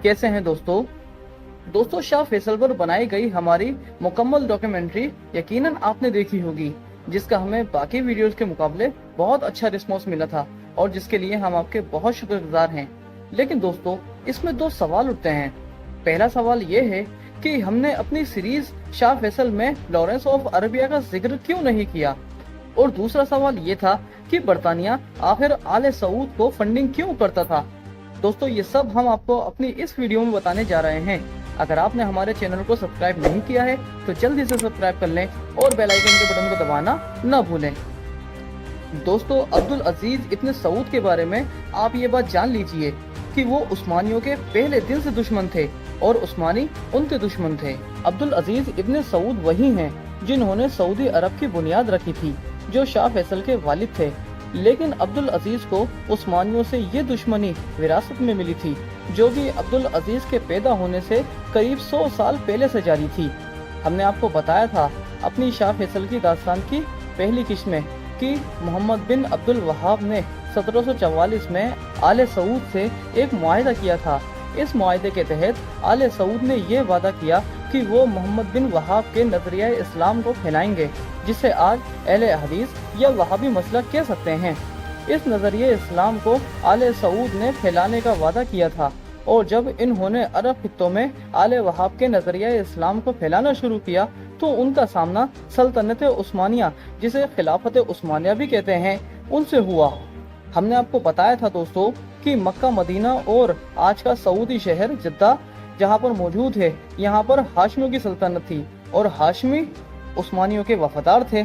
कैसे हैं दोस्तों शाह फैसल पर बनाई गई हमारी मुकम्मल डॉक्यूमेंट्री यकीनन आपने देखी होगी, जिसका हमें बाकी वीडियोस के मुकाबले बहुत अच्छा रिस्पॉन्स मिला था और जिसके लिए हम आपके बहुत शुक्रगुजार हैं। लेकिन दोस्तों, इसमें दो सवाल उठते हैं। पहला सवाल ये है कि हमने अपनी सीरीज शाह फैसल में लॉरेंस ऑफ अरबिया का जिक्र क्यों नहीं किया, और दूसरा सवाल ये था कि बरतानिया आखिर आले सऊद को फंडिंग क्यों करता था। दोस्तों, ये सब हम आपको अपनी इस वीडियो में बताने जा रहे हैं। अगर आपने हमारे चैनल को सब्सक्राइब नहीं किया है तो जल्दी से सब्सक्राइब कर लें और बेल आइकन के बटन को दबाना न भूलें। दोस्तों, अब्दुल अजीज इब्न सऊद के बारे में आप ये बात जान लीजिए कि वो उस्मानियों के पहले दिन से दुश्मन थे और उस्मानी उनके दुश्मन थे। अब्दुल अजीज इब्न सऊद वही हैं जिन्होंने सऊदी अरब की बुनियाद रखी थी, जो शाह फैसल के वालिद थे। लेकिन अब्दुल अजीज को उस्मानियों से ये दुश्मनी विरासत में मिली थी, जो कि अब्दुल अजीज के पैदा होने से करीब 100 साल पहले से जारी थी। हमने आपको बताया था अपनी शाह फैसल की दास्तान की पहली किस्त में कि मोहम्मद बिन अब्दुल वहाब ने 1744 में आले सऊद से एक मुआहिदा किया था। इस मुआहिदे के तहत आले सऊद ने ये वादा किया कि वो मोहम्मद बिन वहाब के नजरिया इस्लाम को फैलाएंगे, जिसे आज अहले हदीस या वहाबी मसलक कह सकते हैं। इस नजरिए इस्लाम को आले सऊद ने फैलाने का वादा किया था, और जब इन्होंने अरब खित्तों में आले वहाब के नजरिया इस्लाम को फैलाना शुरू किया तो उनका सामना सल्तनत उस्मानिया, जिसे खिलाफत उस्मानिया भी कहते हैं, उनसे हुआ। हमने आपको बताया था दोस्तों कि मक्का, मदीना और आज का सऊदी शहर जद्दा जहाँ पर मौजूद है, यहाँ पर हाशमियों की सल्तनत थी और हाशमी उस्मानियों के वफादार थे।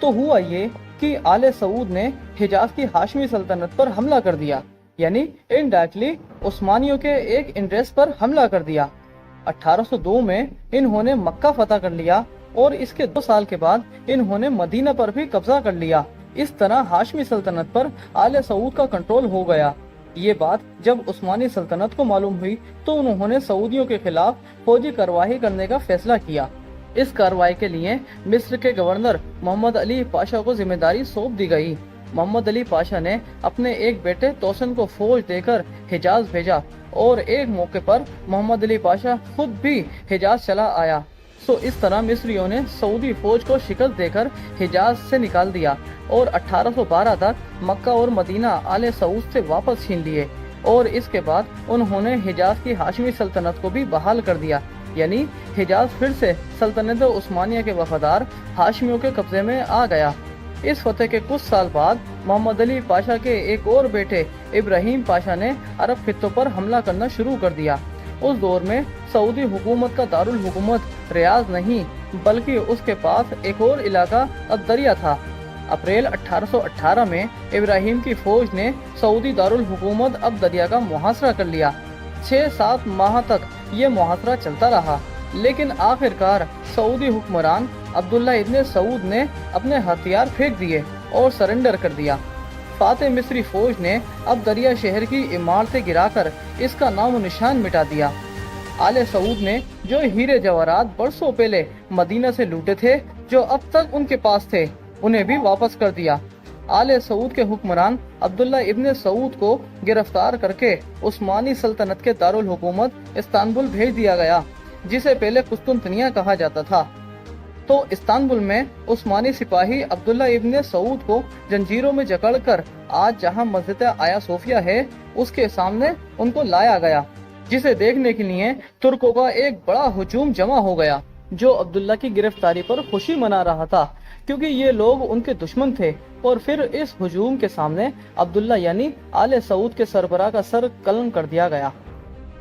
तो हुआ ये कि आले सऊद ने हिजाज की हाशमी सल्तनत पर हमला कर दिया, यानी इनडायरेक्टली उस्मानियों के एक इंटरेस्ट पर हमला कर दिया। 1802 में इन्होंने मक्का फतह कर लिया और इसके 2 साल के बाद इन्होंने मदीना पर भी कब्जा कर लिया। इस तरह हाशमी सल्तनत पर आले सऊद का कंट्रोल हो गया। ये बात जब उस्मानी सल्तनत को मालूम हुई तो उन्होंने सऊदियों के खिलाफ फौजी कार्रवाई करने का फैसला किया। इस कार्रवाई के लिए मिस्र के गवर्नर मोहम्मद अली पाशा को जिम्मेदारी सौंप दी गई। मोहम्मद अली पाशा ने अपने एक बेटे तोसन को फौज देकर हिजाज भेजा और एक मौके पर मोहम्मद अली पाशा खुद भी हिजाज चला आया। इस तरह मिस्रियों ने सऊदी फौज को शिकस्त देकर हिजाज से निकाल दिया और 1812 तक मक्का और मदीना आले सऊद से वापस छीन लिए, और इसके बाद उन्होंने हिजाज की हाशमी सल्तनत को भी बहाल कर दिया, यानी हिजाज फिर से सल्तनत उस्मानिया के वफादार हाशमियों के कब्जे में आ गया। इस फतह के कुछ साल बाद मोहम्मद अली पाशा के एक और बेटे इब्राहिम पाशा ने अरब खित्तों पर हमला करना शुरू कर दिया। उस दौर में सऊदी हुकूमत का दारुल हुकूमत रियाज नहीं बल्कि उसके पास एक और इलाका अब्दरिया था। अप्रैल 1818 में इब्राहिम की फौज ने सऊदी दारुल हुकूमत अब्दरिया का मुहासरा कर लिया। 6-7 माह तक ये मुहासरा चलता रहा, लेकिन आखिरकार सऊदी हुक्मरान अब्दुल्ला इब्न सऊद ने अपने हथियार फेंक दिए और सरेंडर कर दिया। फाते मिस्री फौज ने अब दरिया शहर की इमारतें गिराकर इसका नामो निशान मिटा दिया। आले सऊद ने जो हीरे जवाहरात बरसों पहले मदीना से लूटे थे, जो अब तक उनके पास थे, उन्हें भी वापस कर दिया। आले सऊद के हुक्मरान अब्दुल्ला इब्न सऊद को गिरफ्तार करके उस्मानी सल्तनत के दारुल हुकूमत इस्तांबुल भेज दिया गया, जिसे पहले कुस्तुनतनिया कहा जाता था। तो इस्तांबुल में उस्मानी सिपाही अब्दुल्ला इब्न सऊद को जंजीरों में जकड़कर आज जहां मस्जिद आया सोफिया है, उसके सामने उनको लाया गया, जिसे देखने के लिए तुर्कों का एक बड़ा हुजूम जमा हो गया, जो अब्दुल्ला की गिरफ्तारी पर खुशी मना रहा था, क्योंकि ये लोग उनके दुश्मन थे। और फिर इस हुजूम के सामने अब्दुल्ला यानी आले सऊद के सरबराह का सर कलम कर दिया गया।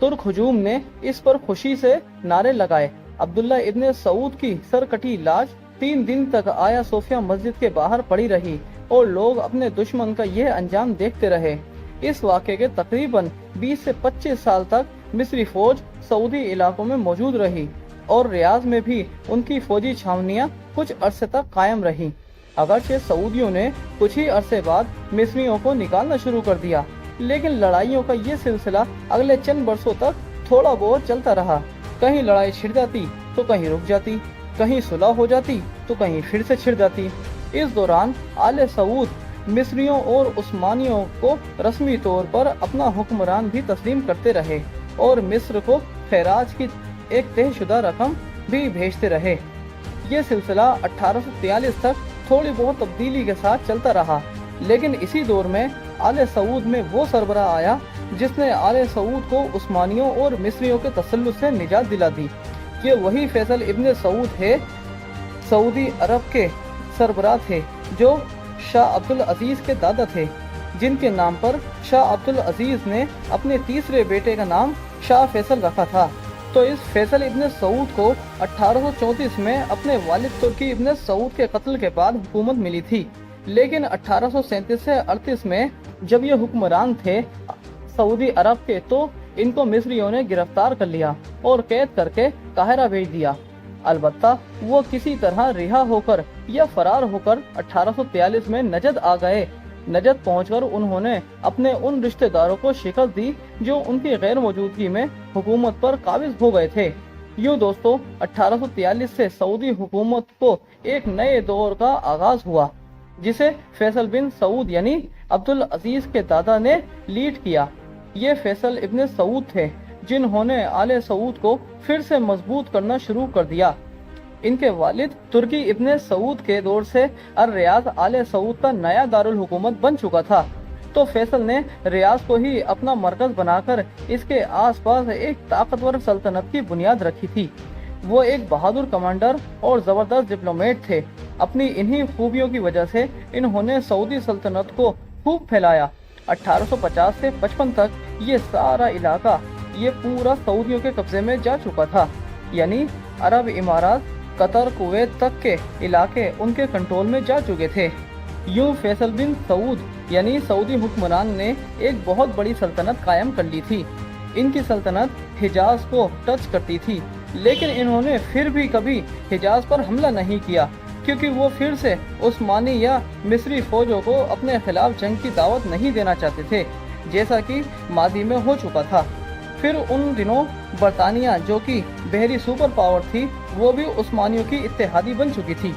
तुर्क हुजूम ने इस पर खुशी से नारे लगाए। अब्दुल्ला इब्न सऊद की सरकटी लाश 3 दिन तक आया सोफिया मस्जिद के बाहर पड़ी रही और लोग अपने दुश्मन का यह अंजाम देखते रहे। इस वाक़े के तकरीबन 20 से 25 साल तक मिस्री फौज सऊदी इलाकों में मौजूद रही और रियाज में भी उनकी फौजी छावनियां कुछ अरसे तक कायम रही। अगरचे सऊदियों ने कुछ ही अरसे बाद मिस्रियों को निकालना शुरू कर दिया, लेकिन लड़ाइयों का ये सिलसिला अगले चंद वर्षों तक थोड़ा बहुत चलता रहा। कहीं लड़ाई छिड़ जाती तो कहीं रुक जाती, कहीं सुलह हो जाती तो कहीं फिर से छिड़ जाती। इस दौरान आले सऊद मिस्रियों और उस्मानियों को रस्मी तौर पर अपना हुक्मरान भी तस्लीम करते रहे। और मिस्र को खैराज की एक तयशुदा रकम भी भेजते रहे। ये सिलसिला 1843 तक थोड़ी बहुत तब्दीली के साथ चलता रहा, लेकिन इसी दौर में आले सऊद में वो सरबराह आया जिसने आले सऊद को उस्मानियों और मिस्रियों के तसल्लुत से निजात दिला दी। ये वही फैसल इब्न सऊद है, सऊदी अरब के सरबराह थे, जो शाह अब्दुल अजीज के दादा थे, जिनके नाम पर शाह अब्दुल अजीज ने अपने तीसरे बेटे का नाम शाह फैसल रखा था। तो इस फैसल इब्न सऊद को 1834 में अपने वालिद तुर्की इब्न सऊद के कत्ल के बाद हुकूमत मिली थी, लेकिन 1837 से 38 में जब ये हुक्मरान थे सऊदी अरब के, तो इनको मिस्रियों ने गिरफ्तार कर लिया और कैद करके काहिरा भेज दिया। अलबत्ता वो किसी तरह रिहा होकर या फरार होकर 1843 में नजद आ गए। नजद पहुंचकर उन्होंने अपने उन रिश्तेदारों को शिकस्त दी जो उनकी गैर मौजूदगी में हुकूमत पर काबिज हो गए थे। यूँ दोस्तों 1843 से सऊदी हुकूमत को एक नए दौर का आगाज हुआ, जिसे फैसल बिन सऊद यानी अब्दुल अजीज के दादा ने लीड किया। ये फैसल इब्न सऊद थे जिन्होंने आले सऊद को फिर से मजबूत करना शुरू कर दिया। इनके वालिद तुर्की इब्न सऊद के दौर से अर रियाज आले सऊद का नया दारुल हुकूमत बन चुका था, तो फैसल ने रियाज को ही अपना मरकज बनाकर इसके आसपास एक ताकतवर सल्तनत की बुनियाद रखी थी। वो एक बहादुर कमांडर और जबरदस्त डिप्लोमेट थे। अपनी इन्हीं खूबियों की वजह से इन्होंने सऊदी सल्तनत को खूब फैलाया। 1850 से 55 तक ये सारा इलाका ये पूरा सऊदियों के कब्जे में जा चुका था, यानी अरब इमारात, कतर, कुवैत तक के इलाके उनके कंट्रोल में जा चुके थे। यूं फैसल बिन सऊद यानी सऊदी हुक्मरान ने एक बहुत बड़ी सल्तनत कायम कर ली थी। इनकी सल्तनत हिजाज को टच करती थी, लेकिन इन्होंने फिर भी कभी हिजाज पर हमला नहीं किया, क्योंकि वो फिर से उस्मानी या मिस्री फौजों को अपने खिलाफ जंग की दावत नहीं देना चाहते थे, जैसा कि माजी में हो चुका था। फिर उन दिनों बरतानिया, जो कि बहरी सुपर पावर थी, वो भी उस्मानियों की इत्तेहादी बन चुकी थी।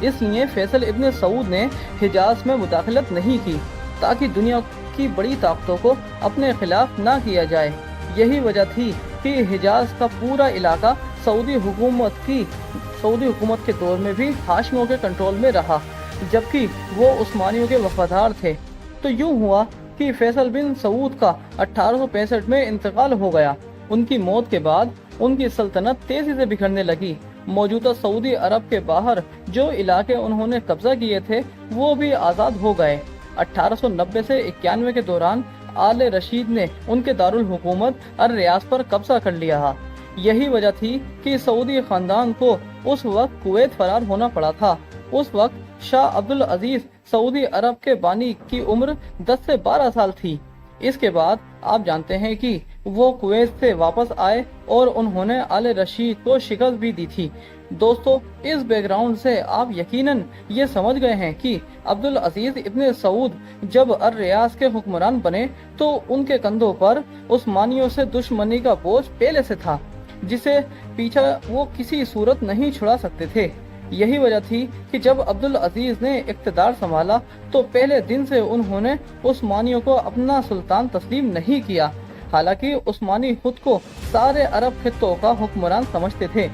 इसलिए फैसल इब्न सऊद ने हिजाज में मुदाखलत नहीं की, ताकि दुनिया की बड़ी ताकतों को अपने खिलाफ ना किया जाए। यही वजह थी कि हिजाज का पूरा इलाका सऊदी हुकूमत के दौर में भी हाशमियों के कंट्रोल में रहा, जबकि वो उस्मानियों के वफादार थे। तो यूं हुआ कि फैसल बिन सऊद का 1865 में इंतकाल हो गया। उनकी मौत के बाद उनकी सल्तनत तेजी से बिखरने लगी। मौजूदा सऊदी अरब के बाहर जो इलाके उन्होंने कब्जा किए थे वो भी आज़ाद हो गए। 1890 से 91 के दौरान आले रशीद ने उनके दारुल हुकूमत अर रियाज पर कब्जा कर लिया। यही वजह थी कि सऊदी खानदान को उस वक्त कुवैत फरार होना पड़ा था। उस वक्त शाह अब्दुल अजीज सऊदी अरब के बानी की उम्र 10 से 12 साल थी। इसके बाद आप जानते हैं कि वो कुवैत से वापस आए और उन्होंने आले रशीद को शिकस्त भी दी थी। दोस्तों, इस बैकग्राउंड से आप यकीनन ये समझ गए हैं कि अब्दुल अजीज इब्न सऊद जब अर रियाज के हुक्मरान बने तो उनके कंधों पर उस्मानियों से दुश्मनी का बोझ पहले से था, जिसे पीछा वो किसी सूरत नहीं छुड़ा सकते थे। यही वजह थी कि जब अब्दुल अजीज ने इक़्तिदार संभाला तो पहले दिन से उन्होंने उस्मानियों को अपना सुल्तान तस्लीम नहीं किया। हालांकि उस्मानी खुद को सारे अरब खित्तों का हुक्मरान समझते थे।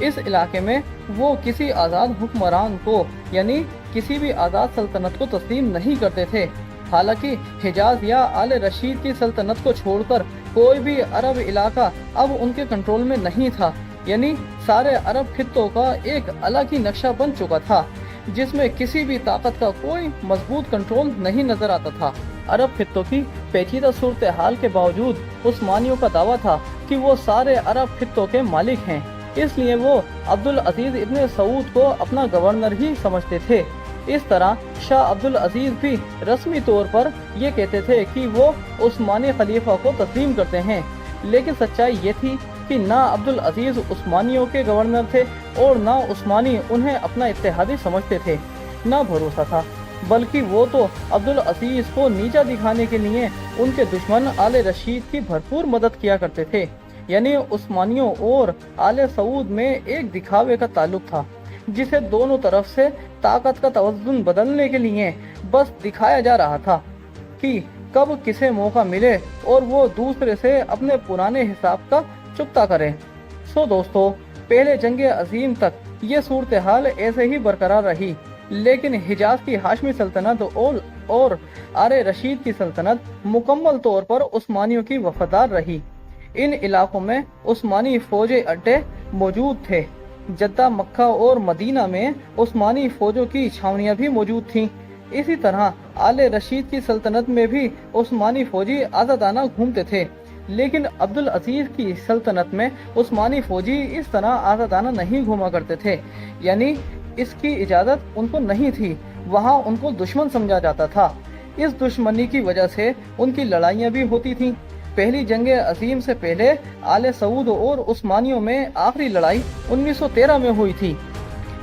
इस इलाके में वो किसी आज़ाद हुक्मरान को यानी किसी भी आज़ाद सल्तनत को तस्लीम नहीं करते थे। हालांकि हिजाज या आले रशीद की सल्तनत को छोड़कर कोई भी अरब इलाका अब उनके कंट्रोल में नहीं था, यानी सारे अरब खित्तों का एक अलग ही नक्शा बन चुका था, जिसमें किसी भी ताकत का कोई मजबूत कंट्रोल नहीं नजर आता था। अरब खित्तों की पेचीदा सूरत हाल के बावजूद उस्मानियों का दावा था कि वो सारे अरब खित्तों के मालिक हैं, इसलिए वो अब्दुल अजीज इब्न सऊद को अपना गवर्नर ही समझते थे। इस तरह शाह अब्दुल अजीज भी रस्मी तौर पर ये कहते थे कि वो उस्मानी खलीफा को तस्लीम करते हैं, लेकिन सच्चाई ये थी कि ना अब्दुल अजीज उस्मानियों के गवर्नर थे और ना उस्मानी उन्हें अपना इत्तेहादी समझते थे। ना भरोसा था, बल्कि वो तो अब्दुल अजीज को नीचा दिखाने के लिए उनके दुश्मन आले रशीद की भरपूर मदद किया करते थे। यानी उस्मानियों और आले सऊद में एक दिखावे का ताल्लुक था, जिसे दोनों तरफ से ताकत का तवज़ुन बदलने के लिए बस दिखाया जा रहा था कि कब किसे मौका मिले और वो दूसरे से अपने पुराने हिसाब का चुकता करे। सो दोस्तों, पहले जंग अजीम तक ये सूरत हाल ऐसे ही बरकरार रही, लेकिन हिजाज की हाशमी सल्तनत और आले रशीद की सल्तनत मुकम्मल तौर पर उस्मानियों की वफादार रही। इन इलाकों में उस्मानी फौजी अड्डे मौजूद थे। जद्दा, मक्का और मदीना में उस्मानी फौजों की छावनियां भी मौजूद थीं। इसी तरह आले रशीद की सल्तनत में भी उस्मानी फौजी आज़ादाना घूमते थे, लेकिन अब्दुल अजीज की सल्तनत में उस्मानी फौजी इस तरह आज़ादाना नहीं घूमा करते थे, यानी इसकी इजाज़त उनको नहीं थी। वहाँ उनको दुश्मन समझा जाता था। इस दुश्मनी की वजह से उनकी लड़ाइयाँ भी होती थीं। पहली जंग अजीम से पहले आले सऊद और उस्मानियों में आखिरी लड़ाई 1913 में हुई थी।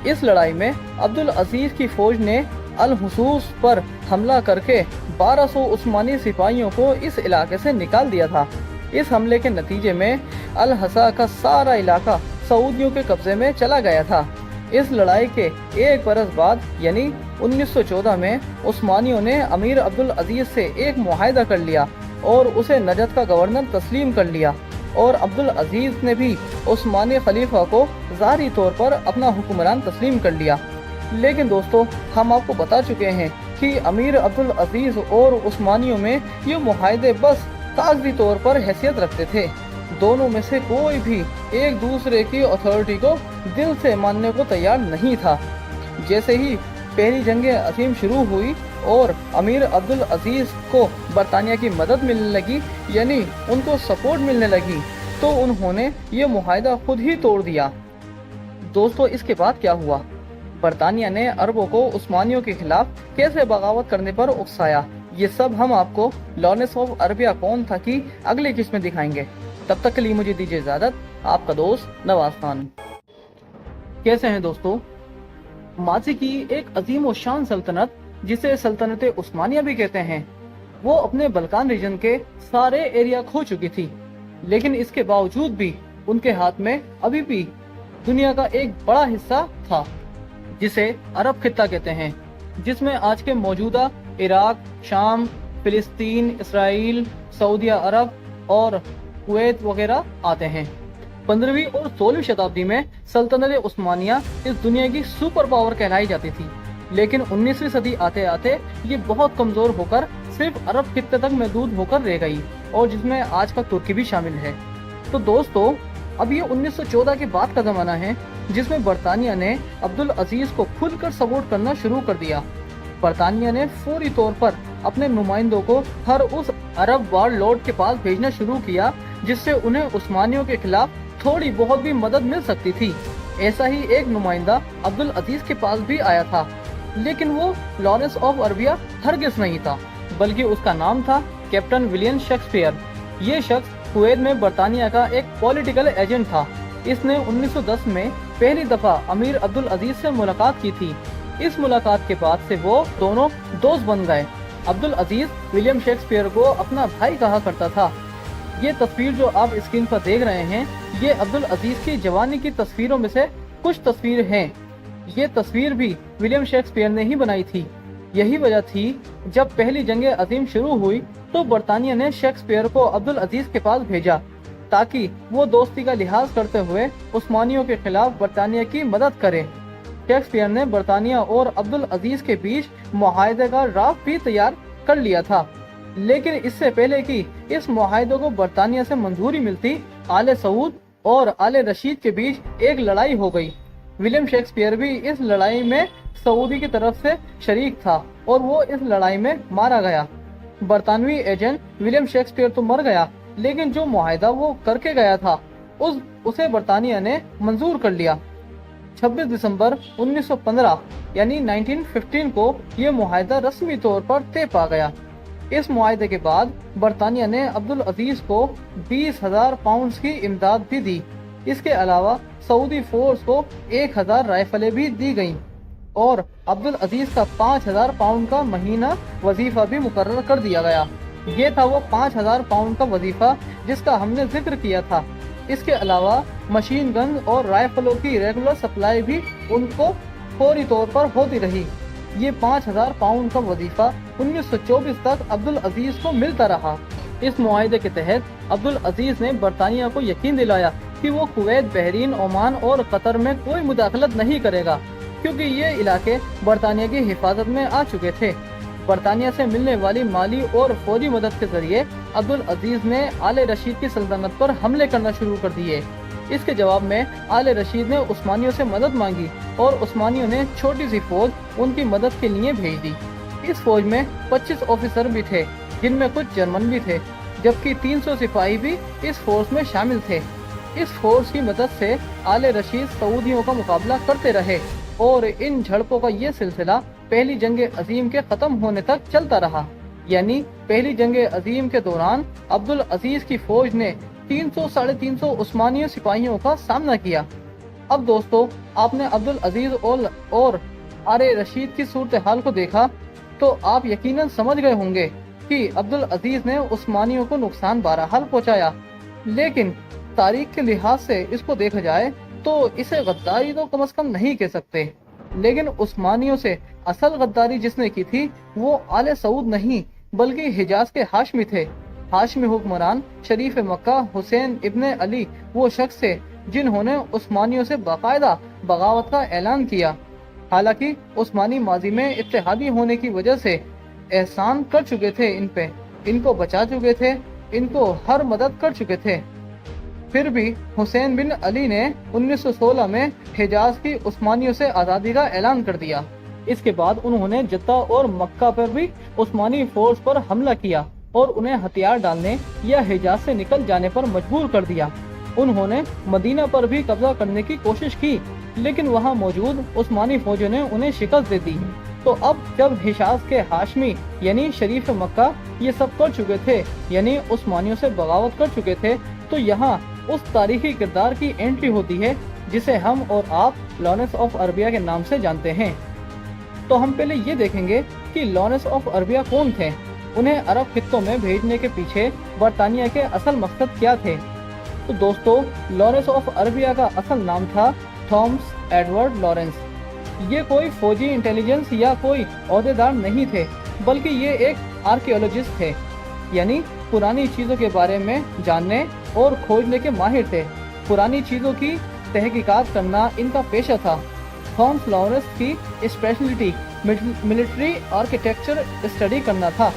इस लड़ाई में अब्दुल अजीज की फौज ने अल हुसूस पर हमला करके 1200 उस्मानी सिपाहियों को इस इलाके से निकाल दिया था। इस हमले के नतीजे में अल हसा का सारा इलाका सऊदियों के कब्जे में चला गया था। इस लड़ाई के एक बरस बाद यानी 1914 में उस्मानियों ने अमीर अब्दुल अजीज से एक मुआहिदा कर लिया और उसे नजद का गवर्नर तस्लीम कर लिया, और अब्दुल अजीज ने भी उस्मानी खलीफा को ज़ाहिरी तौर पर अपना हुक्मरान तस्लीम कर लिया। लेकिन दोस्तों, हम आपको बता चुके हैं कि अमीर अब्दुल अजीज और उस्मानियों में ये मुआहिदे बस कागजी तौर पर हैसियत रखते थे। दोनों में से कोई भी एक दूसरे की अथॉरिटी को दिल से मानने को तैयार नहीं था। जैसे ही पहली जंग अजीम शुरू हुई और अमीर अब्दुल अजीज को बरतानिया की मदद मिलने लगी, यानी उनको सपोर्ट मिलने लगी, तो उन्होंने ये मुआहिदा खुद ही तोड़ दिया। दोस्तों, इसके बाद क्या हुआ? बरतानिया ने अरबों को उस्मानियों के खिलाफ कैसे बगावत करने पर उकसाया, ये सब हम आपको लॉरेंस ऑफ अरबिया कौन था की अगली किस्त में दिखाएंगे। तब तक के लिए मुझे दीजिए इजाजत। आपका दोस्त नवाज खान। कैसे हैं दोस्तों? माजी की एक अजीम और शान सल्तनत, जिसे सल्तनत उस्मानिया भी कहते हैं, वो अपने बल्कान रीजन के सारे एरिया खो चुकी थी, लेकिन इसके बावजूद भी उनके हाथ में अभी भी दुनिया का एक बड़ा हिस्सा था, जिसे अरब खित्ता कहते हैं, जिसमें आज के मौजूदा इराक, शाम, फिलिस्तीन, इसराइल, सऊदी अरब और कुवैत वगैरह आते हैं। 15वीं और 16वीं शताब्दी में सल्तनत उस्मानिया इस दुनिया की सुपर पावर कहलाई जाती थी, लेकिन 19वीं सदी आते आते ये बहुत कमजोर होकर सिर्फ अरब खित्ते तक महदूद होकर रह गई, और जिसमें आज का तुर्की भी शामिल है। तो दोस्तों, अब ये 1914 के बाद का जमाना है, जिसमें बरतानिया ने अब्दुल अजीज को खुलकर सपोर्ट करना शुरू कर दिया। बरतानिया ने फौरी तौर पर अपने नुमाइंदों को हर उस अरब वार लॉर्ड के पास भेजना शुरू किया, जिससे उन्हें उस्मानियों के खिलाफ थोड़ी बहुत भी मदद मिल सकती थी। ऐसा ही एक नुमाइंदा अब्दुल अजीज के पास भी आया था, लेकिन वो लॉरेंस ऑफ अरबिया हरगिज़ नहीं था, बल्कि उसका नाम था कैप्टन विलियम शेक्सपियर। ये शख्स कुवैत में बरतानिया का एक पॉलिटिकल एजेंट था। इसने 1910 में पहली दफा अमीर अब्दुल अजीज से मुलाकात की थी। इस मुलाकात के बाद से वो दोनों दोस्त बन गए। अब्दुल अजीज विलियम शेक्सपियर को अपना भाई कहा करता था। ये तस्वीर जो आप स्क्रीन पर देख रहे हैं, ये अब्दुल अजीज की जवानी की तस्वीरों में से कुछ तस्वीर हैं। ये तस्वीर भी विलियम शेक्सपियर ने ही बनाई थी। यही वजह थी जब पहली जंग अजीम शुरू हुई तो बरतानिया ने शेक्सपियर को अब्दुल अजीज के पास भेजा, ताकि वो दोस्ती का लिहाज करते हुए उस्मानियों के खिलाफ बरतानिया की मदद करे। शेक्सपियर ने बरतानिया और अब्दुल अजीज के बीच मुआहिदे का ड्राफ्ट भी तैयार कर लिया था, लेकिन इससे पहले कि इस मुआहिदे को बरतानिया से मंजूरी मिलती, आले सऊद और आले रशीद के बीच एक लड़ाई हो गई। विलियम शेक्सपियर भी इस लड़ाई में सऊदी की तरफ से शरीक था और वो इस लड़ाई में मारा गया। बरतानवी एजेंट विलियम शेक्सपियर तो मर गया, लेकिन जो मुआहिदा वो करके गया था उसे बरतानिया ने मंजूर कर लिया। 26 दिसंबर 1915 यानी 1915 को ये मुआहिदा रस्मी तौर पर तय पा गया। इस मुआहिदे के बाद बरतानिया ने अब्दुल अजीज को 20,000 पाउंड की इमदाद भी दी। इसके अलावा सऊदी फोर्स को 1,000 राइफलें भी दी गईं और अब्दुल अजीज का 5,000 पाउंड का महीना वजीफा भी मुकर्रर कर दिया गया। ये था वो 5,000 पाउंड का वजीफा जिसका हमने जिक्र किया था। इसके अलावा मशीन गन और राइफलों की रेगुलर सप्लाई भी उनको फौरी तौर पर होती रही। ये 5,000 पाउंड का वजीफा 1924 तक अब्दुल अजीज को मिलता रहा। इस मुआहदे के तहत अब्दुल अजीज ने बरतानिया को यकीन दिलाया कि वो कुवैत, बहरीन, ओमान और कतर में कोई मुदाखलत नहीं करेगा, क्योंकि ये इलाके बरतानिया की हिफाजत में आ चुके थे। बरतानिया से मिलने वाली माली और फौजी मदद के जरिए अब्दुल अजीज ने आले रशीद की सल्तनत पर हमले करना शुरू कर दिए। इसके जवाब में आले रशीद ने उस्मानियों से मदद मांगी और उस्मानियों ने छोटी सी फौज उनकी मदद के लिए भेज दी। इस फौज में 25 ऑफिसर भी थे, जिनमें कुछ जर्मन भी थे, जबकि 300 सिपाही भी इस फोर्स में शामिल थे। इस फोर्स की मदद से आले रशीद सऊदियों का मुकाबला करते रहे और इन झड़पों का ये सिलसिला पहली जंग अजीम के खत्म होने तक चलता रहा। यानी पहली जंग अजीम के दौरान अब्दुल अजीज की फौज ने 300-350 उस्मानी सिपाहियों का सामना किया। अब दोस्तों, आपने अब्दुल अजीज और आले रशीद की सूरत हाल को देखा तो आप यकीनन समझ गए होंगे कि अब्दुल अजीज ने उस्मानियों को नुकसान बहरहाल पहुंचाया, लेकिन तारीख के लिहाज से इसको देखा जाए तो इसे गद्दारी तो कम से कम नहीं कह सकते। लेकिन उस्मानियों से असल गद्दारी जिसने की थी वो आले सऊद नहीं बल्कि हिजाज के हाशमी थे। हाशमी हुक्मरान शरीफ मक्का हुसैन इब्ने अली वो शख्स थे जिन्होंने उस्मानियों से बाकायदा बगावत का ऐलान किया। हालांकि उस्मानी माजी में इत्तेहादी होने की वजह से एहसान कर चुके थे, इनको बचा चुके थे, इनको हर मदद कर चुके थे। फिर भी हुसैन बिन अली ने 1916 में हिजाज की उस्मानियों से आज़ादी का ऐलान कर दिया। इसके बाद उन्होंने जद्दा और मक्का पर भी उस्मानी फोर्स पर हमला किया और उन्हें हथियार डालने या हिजाज से निकल जाने पर मजबूर कर दिया। उन्होंने मदीना पर भी कब्जा करने की कोशिश की, लेकिन वहां मौजूद उस्मानी फौजों ने उन्हें शिकस्त दे दी। तो अब जब हिजाज के हाशमी यानी शरीफ मक्का ये सब कर चुके थे, यानी उस्मानियों से बगावत कर चुके थे, तो यहाँ उस तारीखी किरदार की एंट्री होती है जिसे हम और आप लॉरेंस ऑफ अरबिया के नाम से जानते हैं। तो हम पहले ये देखेंगे कि लॉरेंस ऑफ अरबिया कौन थे, उन्हें अरब खित्तों में भेजने के पीछे बरतानिया के असल मकसद क्या थे। तो दोस्तों, लॉरेंस ऑफ अरबिया का असल नाम था थॉमस एडवर्ड लॉरेंस। ये कोई फौजी इंटेलिजेंस या कोई ओहदेदार नहीं थे, बल्कि ये एक आर्कियोलॉजिस्ट थे, यानी पुरानी चीज़ों के बारे में जानने और खोजने के माहिर थे। पुरानी चीज़ों की तहकीकात करना इनका पेशा था। थॉमस लॉरेंस की स्पेशलिटी मिलिट्री आर्किटेक्चर स्टडी करना था,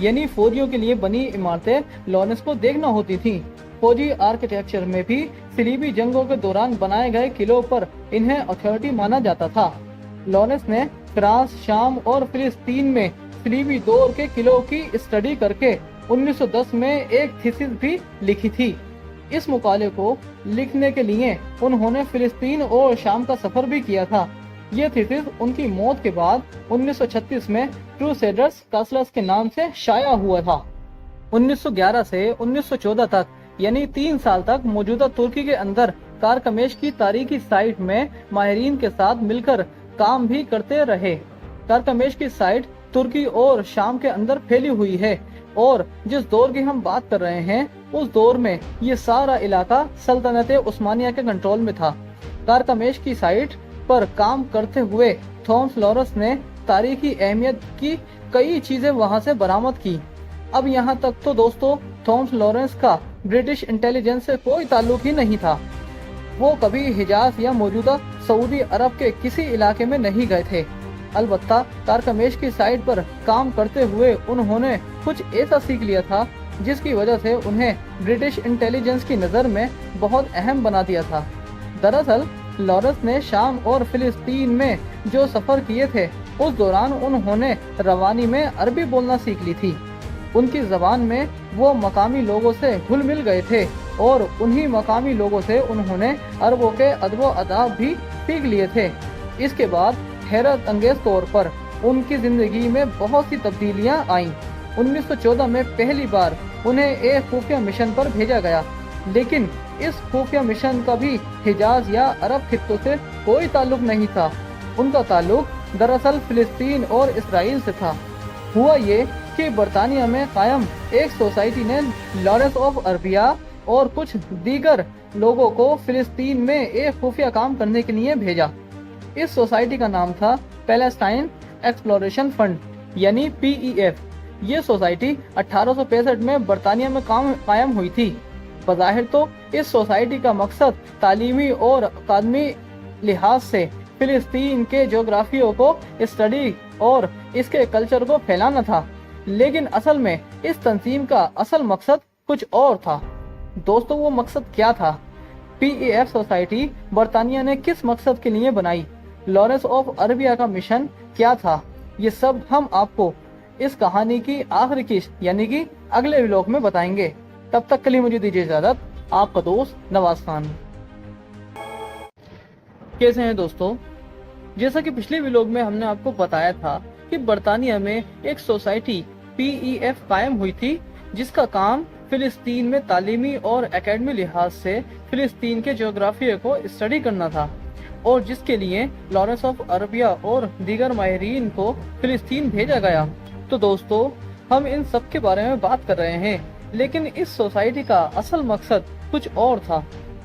यानी फौजियों के लिए बनी इमारतें लॉरेंस को देखना होती थी। फौजी आर्किटेक्चर में भी सलीबी जंगों के दौरान बनाए गए किलों पर इन्हें अथॉरिटी माना जाता था। लॉरेंस ने फ्रांस, शाम और फिलिस्तीन में सलीबी दौर के किलों की स्टडी करके 1910 में एक थीसिस भी लिखी थी। इस मुकाले को लिखने के लिए उन्होंने फिलिस्तीन और शाम का सफर भी किया था। ये थीसिस उनकी मौत के बाद 1936 में क्रूसेडर्स कासलस के नाम से शाया हुआ था। 1911 से 1914 तक यानी 3 साल तक मौजूदा तुर्की के अंदर कारकमेश की तारीखी साइट में माहिरीन के साथ मिलकर काम भी करते रहे। कारकमेश की साइट तुर्की और शाम के अंदर फैली हुई है और जिस दौर की हम बात कर रहे हैं उस दौर में ये सारा इलाका सल्तनत उस्मानिया के कंट्रोल में था। कारकमेश की साइट पर काम करते हुए थॉमस लॉरेंस ने तारीखी अहमियत की कई चीजें वहां से बरामद की। अब यहाँ तक तो दोस्तों थॉमस लॉरेंस का ब्रिटिश इंटेलिजेंस से कोई ताल्लुक ही नहीं था। वो कभी हिजाज या मौजूदा सऊदी अरब के किसी इलाके में नहीं गए थे। अलबत्ता कारकमेश की साइट पर काम करते हुए उन्होंने कुछ ऐसा सीख लिया था जिसकी वजह से उन्हें ब्रिटिश इंटेलिजेंस की नज़र में बहुत अहम बना दिया था। दरअसल लॉरेंस ने शाम और फिलिस्तीन में जो सफ़र किए थे उस दौरान उन्होंने रवानी में अरबी बोलना सीख ली थी। उनकी ज़बान में वो मकामी लोगों से घुल मिल गए थे और उन्हीं मकामी लोगों से उन्होंने अरबों के अदब व आदाब भी सीख लिए थे। इसके बाद हैरत अंगेज तौर पर उनकी ज़िंदगी में बहुत सी तब्दीलियां आईं। 1914 में पहली बार उन्हें एक खुफिया मिशन पर भेजा गया, लेकिन इस खुफिया मिशन का भी हिजाज या अरब खित्तों से कोई ताल्लुक नहीं था। उनका ताल्लुक दरअसल फिलिस्तीन और इसराइल से था। हुआ ये कि बरतानिया में कायम एक सोसाइटी ने लॉरेंस ऑफ अरबिया और कुछ दीगर लोगों को फिलिस्तीन में एक खुफिया काम करने के लिए भेजा। इस सोसाइटी का नाम था पैलेस्टाइन एक्सप्लोरेशन फंड। यानी PEF। ये सोसाइटी 1865 में बरतानिया में कायम हुई थी। बज़ाहिर तो इस सोसाइटी का मकसद तालीमी और अकादमी लिहाज से फिलिस्तीन के जोग्राफियों को स्टडी और इसके कल्चर को फैलाना था, लेकिन असल में इस तंजीम का असल मकसद कुछ और था। दोस्तों, वो मकसद क्या था? PEF सोसाइटी बरतानिया ने किस मकसद के लिए बनाई? लॉरेंस ऑफ अरबिया का मिशन क्या था? ये सब हम आपको इस कहानी की आखिरी किस्त यानी कि अगले व्लॉग में बताएंगे। तब तक के लिए मुझे दीजिए इजाजत। आपका दोस्त नवाज खान। कैसे हैं दोस्तों? जैसा कि पिछले व्लॉग में हमने आपको बताया था कि बरतानिया में एक सोसाइटी PEF कायम हुई थी, जिसका काम फिलिस्तीन में तालीमी और एकेडमी लिहाज से फिलिस्तीन के जोग्राफिया को स्टडी करना था, और जिसके लिए लॉरेंस ऑफ अरबिया और दीगर माहिरीन को फिलिस्तीन भेजा गया। तो दोस्तों, हम इन सब के बारे में बात कर रहे हैं, लेकिन इस सोसाइटी का असल मकसद कुछ और था।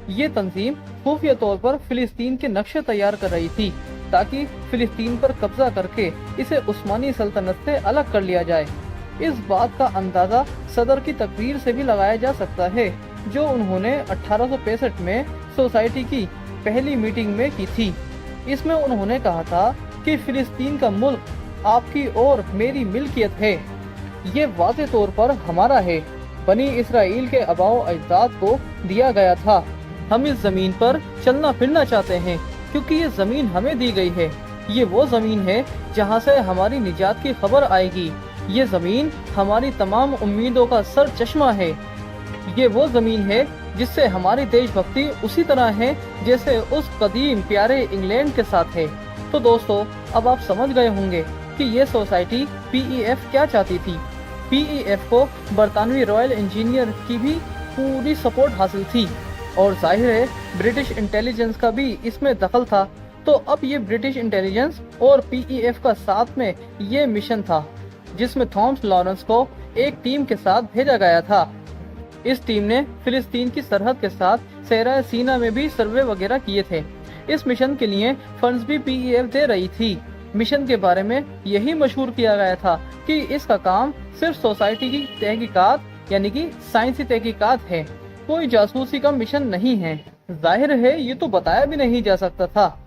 ये तंजीम खुफिया तौर पर फिलिस्तीन के नक्शे तैयार कर रही थी, ताकि फिलिस्तीन पर कब्जा करके इसे उस्मानी सल्तनत से अलग कर लिया जाए। इस बात का अंदाजा सदर की तकरीर से भी लगाया जा सकता है, जो उन्होंने 1865 में सोसाइटी की पहली मीटिंग में की थी। इसमें उन्होंने कहा था कि फिलिस्तीन का मुल्क आपकी और मेरी मिल्कियत है, ये वाज़े तौर पर हमारा है, बनी इसराइल के आबाओ अजदाद को दिया गया था। हम इस जमीन पर चलना फिरना चाहते हैं, क्योंकि ये जमीन हमें दी गई है। ये वो जमीन है जहाँ से हमारी निजात की खबर आएगी। ये जमीन हमारी तमाम उम्मीदों का सर चश्मा है। ये वो जमीन है जिससे हमारी देशभक्ति उसी तरह है जैसे उस कदीम प्यारे इंग्लैंड के साथ है। तो दोस्तों, अब आप समझ गए होंगे कि ये सोसाइटी PEF क्या चाहती थी। PEF को बरतानवी रॉयल इंजीनियर की भी पूरी सपोर्ट हासिल थी, और जाहिर है ब्रिटिश इंटेलिजेंस का भी इसमें दखल था। तो अब ये ब्रिटिश इंटेलिजेंस और PEF का साथ में ये मिशन था, जिसमें थॉमस लॉरेंस को एक टीम के साथ भेजा गया था। इस टीम ने फिलिस्तीन की सरहद के साथ सहरा सीना में भी सर्वे वगैरह किए थे। इस मिशन के लिए फंड्स भी PEF दे रही थी। मिशन के बारे में यही मशहूर किया गया था कि इसका काम सिर्फ सोसाइटी की तहकीकात यानी कि साइंसी तहकीकात है, कोई जासूसी का मिशन नहीं है। जाहिर है ये तो बताया भी नहीं जा सकता था,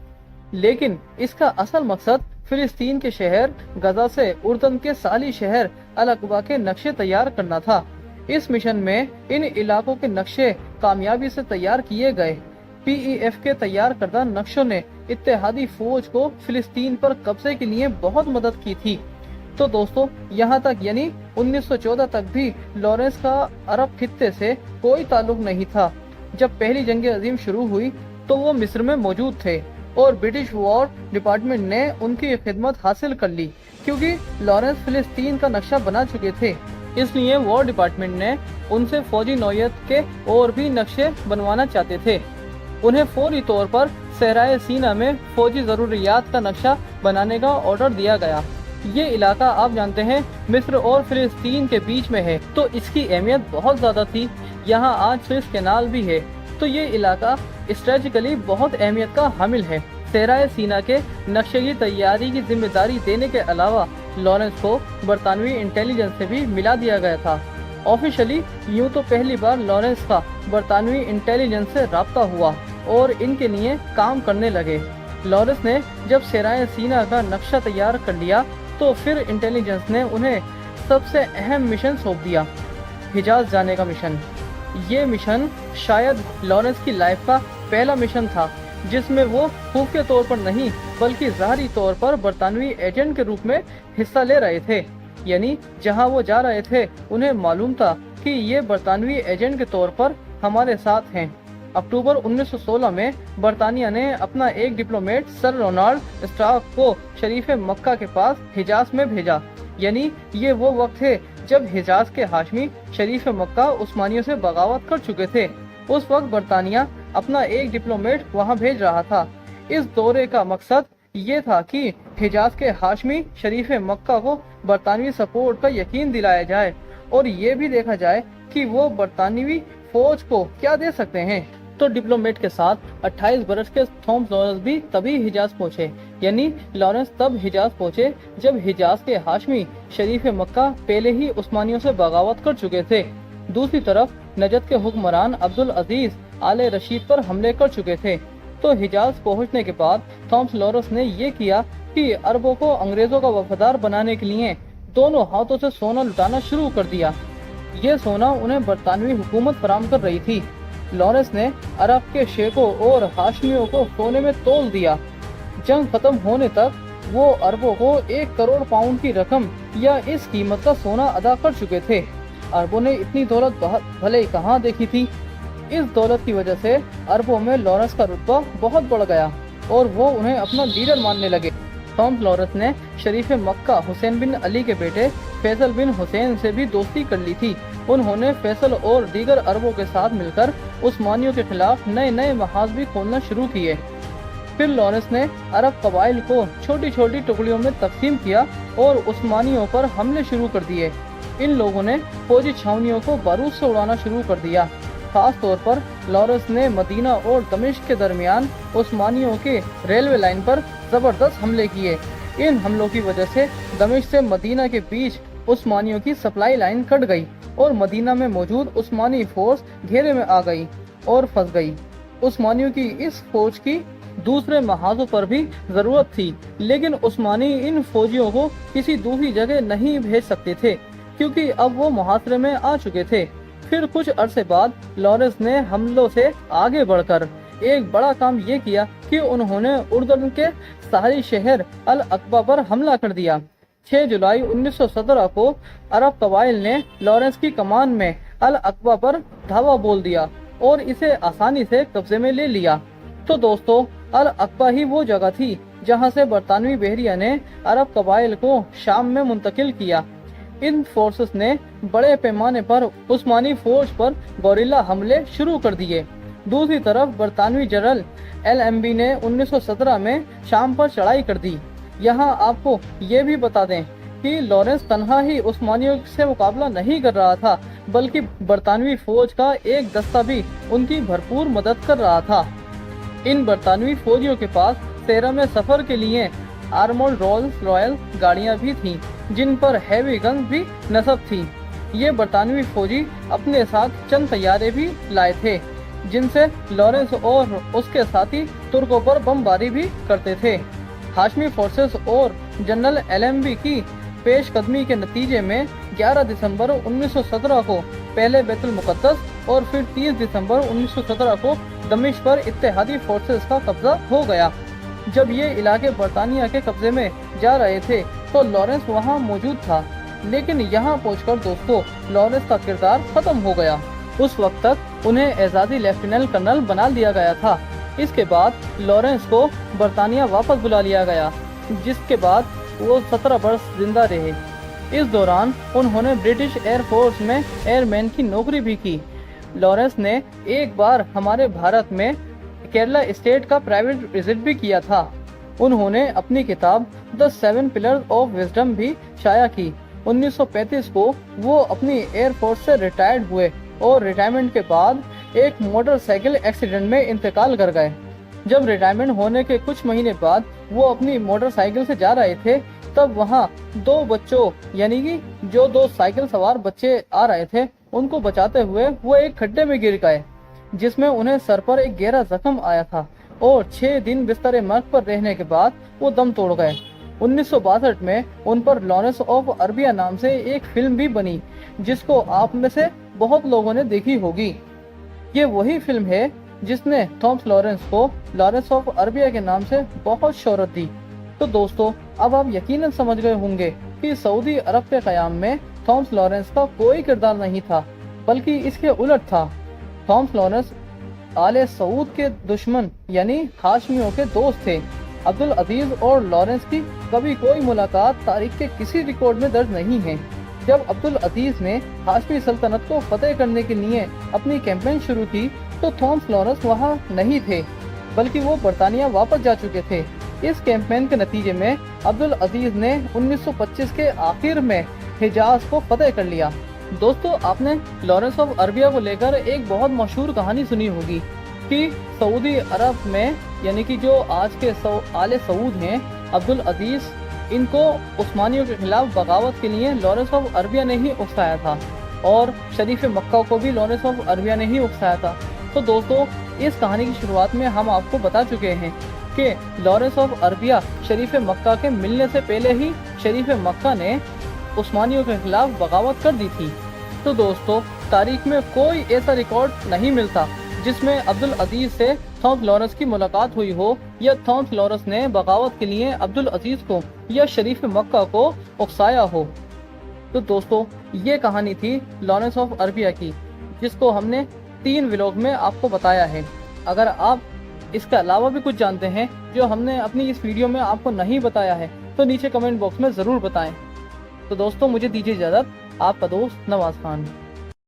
लेकिन इसका असल मकसद फिलिस्तीन के शहर गजा से उर्दन के साली शहर अल अकबा के नक्शे तैयार करना था। इस मिशन में इन इलाकों के नक्शे कामयाबी से तैयार किए गए। PEF के तैयार करदा नक्शों ने इत्तेहादी फौज को फिलिस्तीन पर कब्जे के लिए बहुत मदद की थी। तो दोस्तों, यहाँ तक यानी 1914 तक भी लॉरेंस का अरब खित्ते से कोई ताल्लुक नहीं था। जब पहली जंग अजीम शुरू हुई तो वो मिस्र में मौजूद थे, और ब्रिटिश वॉर डिपार्टमेंट ने उनकी खिदमत हासिल कर ली, क्योंकि लॉरेंस फिलिस्तीन का नक्शा बना चुके थे। इसलिए वॉर डिपार्टमेंट ने उनसे फौजी नौयत के और भी नक्शे बनवाना चाहते थे। उन्हें फौरी तौर पर सहराए सीना में फौजी जरूरियात का नक्शा बनाने का ऑर्डर दिया गया। ये इलाका आप जानते हैं मिस्र और फिलिस्तीन के बीच में है, तो इसकी अहमियत बहुत ज़्यादा थी। यहाँ आज स्विस कैनाल भी है, तो ये इलाका स्ट्रेटेजिकली बहुत अहमियत का हामिल है। सहराए सीना के नक्शे की तैयारी की जिम्मेदारी देने के अलावा लॉरेंस को बरतानवी इंटेलिजेंस से भी मिला दिया गया था। ऑफिशियली यूँ तो पहली बार लॉरेंस का बरतानवी इंटेलिजेंस से राब्ता हुआ और इनके लिए काम करने लगे। लॉरेंस ने जब सहराए सीना का नक्शा तैयार कर लिया तो फिर इंटेलिजेंस ने उन्हें सबसे अहम मिशन सौंप दिया, हिजाज जाने का मिशन। ये मिशन शायद लॉरेंस की लाइफ का पहला मिशन था जिसमें वो खुफिया तौर पर नहीं बल्कि ज़ाहरी तौर पर बरतानवी एजेंट के रूप में हिस्सा ले रहे थे। यानी जहां वो जा रहे थे उन्हें मालूम था कि ये बरतानवी एजेंट के तौर पर हमारे साथ हैं। अक्टूबर 1916 में बरतानिया ने अपना एक डिप्लोमेट सर रोनाल्ड स्टार्क को शरीफ मक्का के पास हिजाज में भेजा। यानी ये वो वक्त है जब हिजाज के हाशमी शरीफ मक्का उस्मानियों से बगावत कर चुके थे। उस वक्त बरतानिया अपना एक डिप्लोमेट वहां भेज रहा था। इस दौरे का मकसद ये था कि हिजाज के हाशमी शरीफ मक्का को बरतानवी सपोर्ट का यकीन दिलाया जाए और ये भी देखा जाए कि वो बरतानवी फौज को क्या दे सकते हैं। तो डिप्लोमेट के साथ 28 बरस के थॉमस लॉरेंस भी तभी हिजाज पहुंचे। यानी लॉरेंस तब हिजाज पहुंचे जब हिजाज के हाशमी शरीफ मक्का पहले ही उस्मानियों से बगावत कर चुके थे। दूसरी तरफ नजद के हुक्मरान अब्दुल अजीज आले रशीद पर हमले कर चुके थे। तो हिजाज पहुंचने के बाद थॉमस लॉरेंस ने ये किया कि अरबों को अंग्रेजों का वफादार बनाने के लिए दोनों हाथों से सोना लुटाना शुरू कर दिया। ये सोना उन्हें बरतानवी हुकूमत फराम कर रही थी। लॉरेंस ने अरब के शेखों और हाशमियों को सोने में तोल दिया। जंग खत्म होने तक वो अरबों को 1 करोड़ पाउंड की रकम या इस कीमत का सोना अदा कर चुके थे। अरबों ने इतनी दौलत भले ही कहाँ देखी थी। इस दौलत की वजह से अरबों में लॉरेंस का रुतबा बहुत बढ़ गया और वो उन्हें अपना लीडर मानने लगे। थॉमस लॉरेंस ने शरीफ मक्का हुसैन बिन अली के बेटे फैसल बिन हुसैन से भी दोस्ती कर ली थी। उन्होंने फैसल और दीगर अरबों के साथ मिलकर उस्मानियों के खिलाफ नए नए महाज भी खोलना शुरू किए। फिर लॉरेंस ने अरब कबाइल को छोटी छोटी टुकड़ियों में तकसीम किया और उस्मानियों पर हमले शुरू कर दिए। इन लोगों ने फौजी छावनियों को बारूद से उड़ाना शुरू कर दिया। खास तौर पर लॉरेंस ने मदीना और दमिश्क के दरमियान उस्मानियों के रेलवे लाइन पर जबरदस्त हमले किए। इन हमलों की वजह से दमिश्क से मदीना के बीच उस्मानियों की सप्लाई लाइन कट गई और मदीना में मौजूद उस्मानी फोर्स घेरे में आ गई और फंस गई। उस्मानियों की इस फौज की दूसरे महाजों पर भी जरूरत थी, लेकिन उस्मानी इन फौजियों को किसी दूसरी जगह नहीं भेज सकते थे क्योंकि अब वो मुहासरे में आ चुके थे। फिर कुछ अरसे बाद लॉरेंस ने हमलों से आगे बढ़कर एक बड़ा काम ये किया कि उन्होंने उर्दन के साहली शहर अल अकबा पर हमला कर दिया। 6 जुलाई 1917 को अरब कबाइल ने लॉरेंस की कमान में अल अकबा पर धावा बोल दिया और इसे आसानी से कब्जे में ले लिया। तो दोस्तों, अल अकबा ही वो जगह थी जहां से बरतानवी बहरिया ने अरब कबाइल को शाम में मुंतकिल किया। इन फोर्सेस ने बड़े पैमाने पर उस्मानी फौज पर गोरिल्ला हमले शुरू कर दिए। दूसरी तरफ बरतानवी जनरल LMB ने 1917 में शाम पर चढ़ाई कर दी। यहाँ आपको ये भी बता दें कि लॉरेंस तन्हा ही उस्मानियों से मुकाबला नहीं कर रहा था, बल्कि बरतानवी फौज का एक दस्ता भी उनकी भरपूर मदद कर रहा था। इन बरतानवी फौजियों के पास सेरा में सफर के लिए आर्मर्ड रोल्स रॉयल गाड़ियां भी थीं, जिन पर हैवी गन भी नस्ब थी। ये बरतानवी फौजी अपने साथ चंद तैयारे भी लाए थे, जिनसे लॉरेंस और उसके साथी तुर्कों पर बमबारी भी करते थे। हाशमी फोर्सेस और जनरल LMB की पेशकदमी के नतीजे में 11 दिसंबर 1917 को पहले बैतुल मुकद्दस और फिर 30 दिसंबर 1917 को दमिश्क पर इत्तेहादी फोर्सेस का कब्जा हो गया। जब ये इलाके बरतानिया के कब्जे में जा रहे थे तो लॉरेंस वहाँ मौजूद था, लेकिन यहाँ पहुंचकर दोस्तों लॉरेंस का किरदार खत्म हो गया। उस वक्त तक उन्हें एजाजी लेफ्टिनेंट कर्नल बना दिया गया था। इसके बाद लॉरेंस को बरतानिया वापस बुला लिया गया, जिसके बाद वो 17 वर्ष जिंदा रहे। इस दौरान उन्होंने ब्रिटिश एयरफोर्स में एयरमैन की नौकरी भी की। लॉरेंस ने एक बार हमारे भारत में केरला स्टेट का प्राइवेट विजिट भी किया था। उन्होंने अपनी किताब द 7 पिलर्स ऑफ विजडम भी शाया की। 1935 को वो अपनी एयरफोर्स से रिटायर्ड हुए और रिटायरमेंट के बाद एक मोटरसाइकिल एक्सीडेंट में इंतकाल कर गए। जब रिटायरमेंट होने के कुछ महीने बाद वो अपनी मोटरसाइकिल से जा रहे थे, तब वहाँ 2 बच्चों यानी कि जो 2 साइकिल सवार बच्चे आ रहे थे, उनको बचाते हुए वो एक खड्डे में गिर गए, जिसमें उन्हें सर पर एक गहरा जख्म आया था और 6 दिन बिस्तर मर्ग पर रहने के बाद वो दम तोड़ गए। 1962 में उन पर लॉरेंस ऑफ अरबिया नाम से एक फिल्म भी बनी, जिसको आप में से बहुत लोगों ने देखी होगी। ये वही फिल्म है जिसने थॉमस लॉरेंस को लॉरेंस ऑफ अरबिया के नाम से बहुत शोहरत दी। तो दोस्तों, अब आप यकीनन समझ गए होंगे कि सऊदी अरब के क़याम में थॉमस लॉरेंस का कोई किरदार नहीं था, बल्कि इसके उलट था। थॉमस लॉरेंस आले सऊद के दुश्मन यानी हाशमियों के दोस्त थे। अब्दुल अजीज और लॉरेंस की कभी कोई मुलाकात तारीख के किसी रिकॉर्ड में दर्ज नहीं है। जब अब्दुल अजीज ने हाशमी सल्तनत को फतेह करने के लिए अपनी कैंपेन शुरू की, तो थॉमस लॉरेंस वहाँ नहीं थे, बल्कि वो बरतानिया वापस जा चुके थे। इस कैंपेन के नतीजे में अब्दुल अजीज ने 1925 के आखिर में हिजाज को फतेह कर लिया। दोस्तों, आपने लॉरेंस ऑफ अरबिया को लेकर एक बहुत मशहूर कहानी सुनी होगी। कि सऊदी अरब में यानी कि जो आज के आले सऊद हैं अब्दुल अजीज, इनको उस्मानियों के खिलाफ बगावत के लिए लॉरेंस ऑफ अरबिया ने ही उकसाया था और शरीफ मक्का को भी लॉरेंस ऑफ अरबिया ने ही उकसाया था। तो दोस्तों इस कहानी की शुरुआत में हम आपको बता चुके हैं कि लॉरेंस ऑफ अरबिया शरीफ मक्का के मिलने से पहले ही शरीफ मक्का ने उस्मानियों के खिलाफ बगावत कर दी थी। तो दोस्तों तारीख में कोई ऐसा रिकॉर्ड नहीं मिलता जिसमें अब्दुल अजीज से थॉमस लॉरेंस की मुलाकात हुई हो या थॉमस लॉरेंस ने बगावत के लिए अब्दुल अजीज को या शरीफ मक्का को उकसाया हो। तो दोस्तों ये कहानी थी लॉरेंस ऑफ अरबिया की, जिसको हमने 3 व्लॉग में आपको बताया है। अगर आप इसके अलावा भी कुछ जानते हैं जो हमने अपनी इस वीडियो में आपको नहीं बताया है तो नीचे कमेंट बॉक्स में ज़रूर बताएं। तो दोस्तों मुझे दीजिए इजाज़त, आपका दोस्त नवाज खान।